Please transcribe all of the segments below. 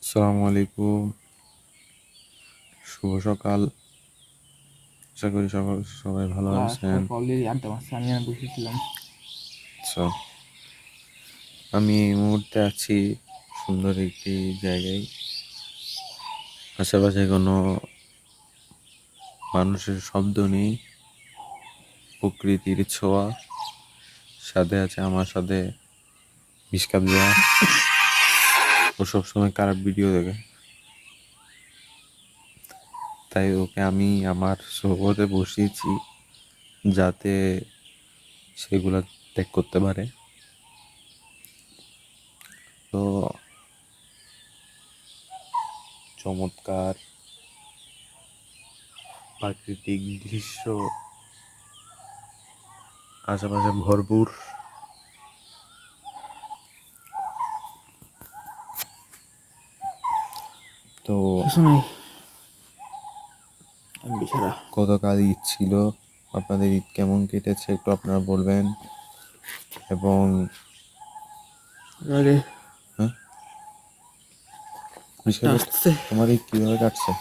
আসসালামু আলাইকুম, শুভ সকাল। আশা করি সবাই ভালো আছেন। অলরেডি আড্ডা মারছে, আমি আর বসেছিলাম। আচ্ছা, আমি এই মুহূর্তে আছি সুন্দর একটি জায়গায়। আশেপাশে কোনো মানুষের শব্দ নেই, প্রকৃতির ছোঁয়া সাথে আছে। আমার সাথে মিশকাত দেওয়া, ও সবসময় খারাপ ভিডিও দেখে, তাই ওকে আমি আমার সোহবতে বসিয়েছি যাতে সেগুলা ত্যাগ করতে পারে। তো চমৎকার প্রাকৃতিক দৃশ্য আশেপাশে ভরপুর। তো কিছু নাই, আমি বেচারা। গতকাল ঈদ ছিল, আপনাদের ঈদ কেমন কেটেছে একটু আপনারা বলবেন। এবং আরে হ্যাঁ, বিষয় আসছে তোমার ঈদ কীভাবে কাটছে?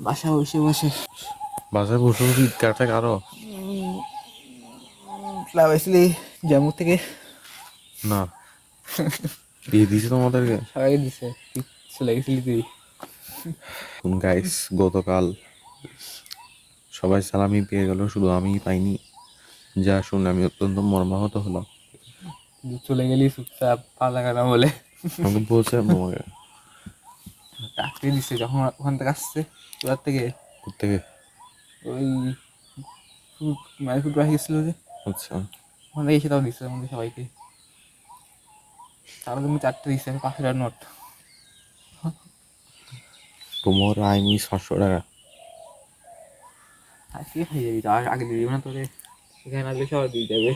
বাসা বসে বসে বাসায় বসে বসে ঈদ কাটে কারো? ক্লাব আসলি জাম্মু থেকে না, দিয়ে দিছে তোমাদেরকে? সবাই দিছে। তুই চলে গেছিলি তুই? গাইস, গতকাল সবাই সালামি পেয়ে গেল, শুধু আমিই পাইনি, যা শুনে আমি অত্যন্ত মর্মাহত হলাম। তুই চলে গেলি চুপচাপ পাতা কাটা বলে। আমাকে বলছে তোমাকে ডাকতে দিছে যখন ওখান থেকে আসছে তোর থেকে। কোথেকে? ওই মাইফুট রাখি গেছিল যে, আচ্ছা, ওখান থেকে এসে তাও দিচ্ছে আমাদের সবাইকে। তারপর তুমি 4টে দিচ্ছে, 5,000 নোট। তোমার আই মিস 500 টাকা। আজকে খাই যাবি, তার আগে দিয়ে দিবে না তোরে? এখানে আসলে সবাই দিয়ে যাবে।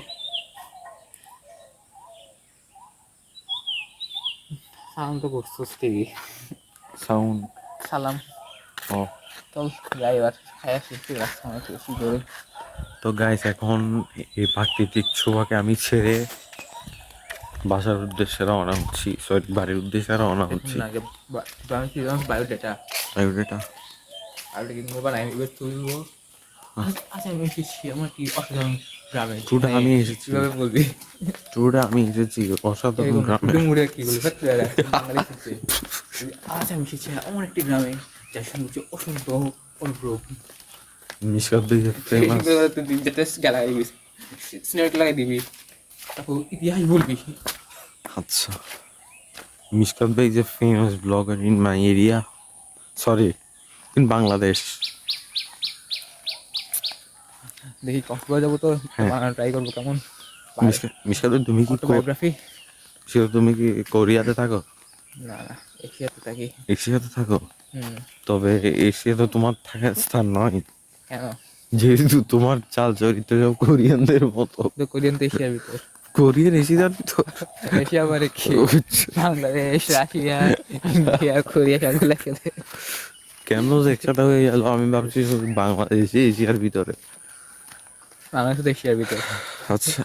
সালাম তো করছোস ঠিকই। সাউন্ড। সালাম। ও, চল যাই এবার, খাই আসি, ঠিক আছে অনেক বেশি করে। তো গাইস, এখন এই প্রাকৃতিক ছোঁয়াকে আমি ছেড়ে বাসার উদ্দেশ্যে রওনা হচ্ছি, সরি বাড়ির উদ্দেশ্যে রওনা দেখুন হচ্ছি। না যে আমি কি বায়োডাটা বায়োডাটা বায়োডাটা কিন্তু বানাই এবার তুলবো। আচ্ছা আমি এসেছি আমার কি অসাধারণ গ্রামে, টুডে মানে আমি এসেছি, কীভাবে বলবি? টুডে আমি এসেছি অসাধারণ এরকম না, গ্রামে। টুটে মুড়ে কি বলবি? বাঙালি এসেছে। আজ আমি এসেছি এমন একটি গ্রামে যার সৌন্দর্য অসম্ভব অনুভব। মিশকাত ভাই ফেমাস। তুই 3-4টা লাগাই দিবি, সিনেমাটা লাগাই দিবি, তারপর ইতিহাস বলবি। আচ্ছা, মিশকাত ভাই যে famous blogger in my area, sorry in Bangladesh. দেখি কক্সবাজার যাবো তো, হ্যাঁ, বানানো ট্রাই করবো কেমন। মিশকাত ভাই অটোবায়োগ্রাফি। তুমি কি কোরিয়াতে থাকো? না না, এশিয়াতে থাকি। এশিয়াতে থাকো? হুম। তবে এশিয়া তো তোমার থাকার স্থান নয়, কেন? যেহেতু তোমার চাল চরিত্র সব কোরিয়ানদের মতো। তো কোরিয়ান তো এশিয়ার ভিতর। কোরিয়ান এশিয়ার তো। এশিয়া মানে কি? বাংলাদেশ, রাশিয়া, ইন্ডিয়া, কোরিয়া সবগুলো একসাথে। কেন যে একসাথে হয়ে গেল? আমি ভাবছি শুধু বাংলাদেশে এশিয়ার ভিতরে। বাংলাদেশ তো এশিয়ার ভিতর, আচ্ছা,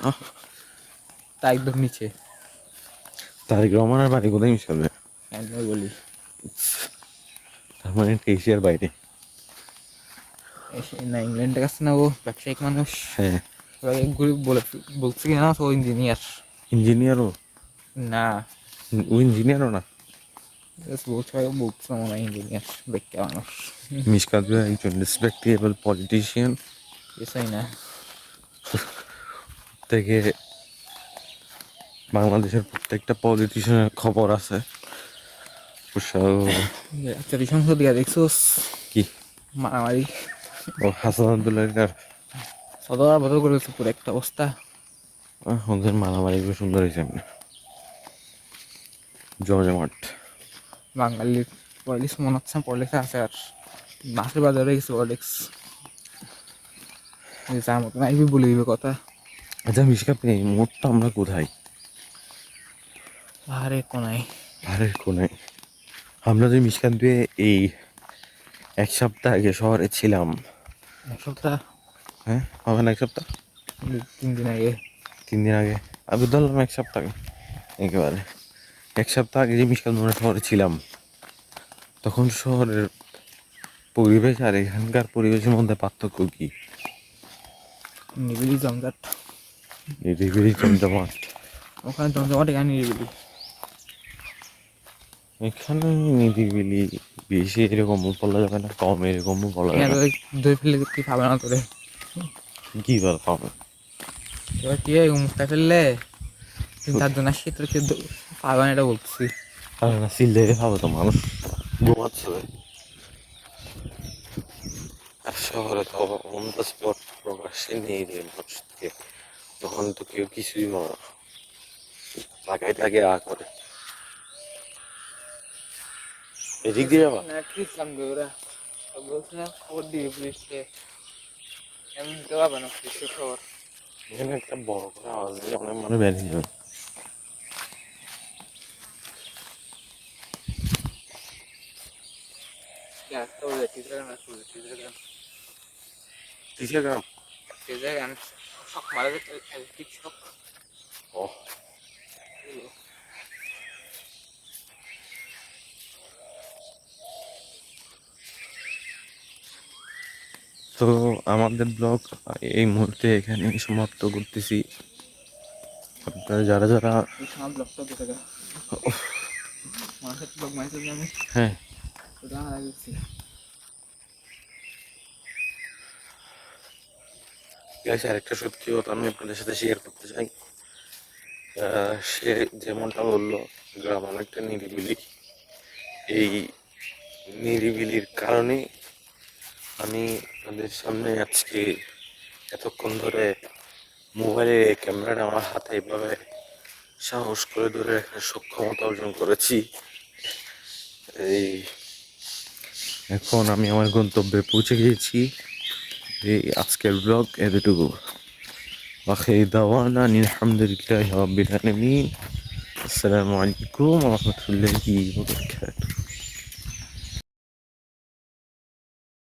তা একদম নিচে। তারেক রহমানের বাড়ি কোথায় মিশাবে? আমি বলি তার মানে এটা এশিয়ার বাইরে। না, ইংল্যান্ডের কাছে না, ও ব্যবসায়িক মানুষ। হ্যাঁ, বলছে কি না, ও ইঞ্জিনিয়ার। ইঞ্জিনিয়ারও? না, ও ইঞ্জিনিয়ারও না? বলছে বলছে মনে হয় ইঞ্জিনিয়ার, বেক্কা মানুষ। মিশকাত ভাই একজন রেসপেক্টেবল পলিটিশিয়ান কিছুই না। থেকে বাংলাদেশের প্রত্যেকটা পলিটিশিয়ানের খবর আছে। জাতীয় সংসদ দিয়া দেখছোস? কি? মারামারি। ও হাসান আব্দুল্লাহ সদর বদল করে দিচ্ছে পুরো একটা অবস্থা। ওদের মারামারি খুব সুন্দর হয়েছে, এমনি জমজমাট। বাঙালির পলিটিক্স মনে হচ্ছে পলিটিক্স আছে, আর মাছের বাজারে গেছে পলিটিক্স। যার মতন আইবি বলে দিবে কথা। আচ্ছা মিশকাত, এই মোড়টা আমরা কোথায়? আরে কোনায়। পাহাড়ের কোনায়। আমরা যে মিশকাত দিয়ে এই 1 সপ্তাহ আগে শহরে ছিলাম। এক সপ্তাহ? হ্যাঁ, হবে না 1 সপ্তাহ? 3 দিন আগে। 3 দিন আগে? আমি ধরলাম 1 সপ্তাহ আগে। একেবারে 1 সপ্তাহ আগে যে মিশকাত শহরে ছিলাম, তখন শহরের পরিবেশ আর এখানকার পরিবেশের মধ্যে পার্থক্য কি? নিরিবিলি জমজট, নিরিবিলি জমজমাট। ওখানে জমজমাট, এখানে নিরিবিলি। এখানে নিরিবিলি বেশি এরকম বলা যাবে না, কম এরকম বলা যাবে এখানে না। তোদের দই ফেললে তুই পাবে না তোরে। কি বল পাবে? এবার কি হয়, মুখটা ফেললে 3-4 জন আসছে তোর কেউ পাবে না, এটা বলতেছি। আরে না, সিলে খাবে তো মানুষ ঘুমাচ্ছে। আর শহরে তো অন দ্য স্পট প্রকাশ্যে নিয়ে যায় মানুষকে, তখন তো কেউ কিছুই বলে না, তাকাই তাকে করে। এদিক দিয়ে যাবা? খবর দিয়ে পুলিশকে, এমন দিতে পারবে না পুলিশের খবর। এখানে একটা বড় করে আওয়াজ দিলে অনেক মানুষ বেরিয়ে যাবে। কিসের গ্রাম? শখ মারা যেত, ঠিক শখ। ও, তো আমাদের ব্লগ এই মুহূর্তে এখানে সমাপ্ত করতেছি। আপনারা যারা যারা আমার ব্লগটা দেখে দেয় মানুষের ব্লগ মাইছে যে আমি হ্যাঁ ওটা হারা গেছি। গাইস, আরেকটা সত্যি কথা আমি আপনাদের সাথে শেয়ার করতে চাই। সে যেমনটা বললো, গ্রাম অনেকটা নিরিবিলি। এই নিরিবিলির কারণে আমি আপনাদের সামনে আজকে এতক্ষণ ধরে মোবাইলে ক্যামেরাটা আমার হাতে এভাবে সাহস করে ধরে রাখার সক্ষমতা অর্জন করেছি। এই এখন আমি আমার গন্তব্যে পৌঁছে গিয়েছি। এই আজকের ব্লগ এতটুকু। আখির দাওয়ানা আলহামদুলিল্লাহি রাব্বিল আলামিন। আসসালামু আলাইকুম ওয়া রাহমাতুল্লাহি ওয়া বারাকাতুহু।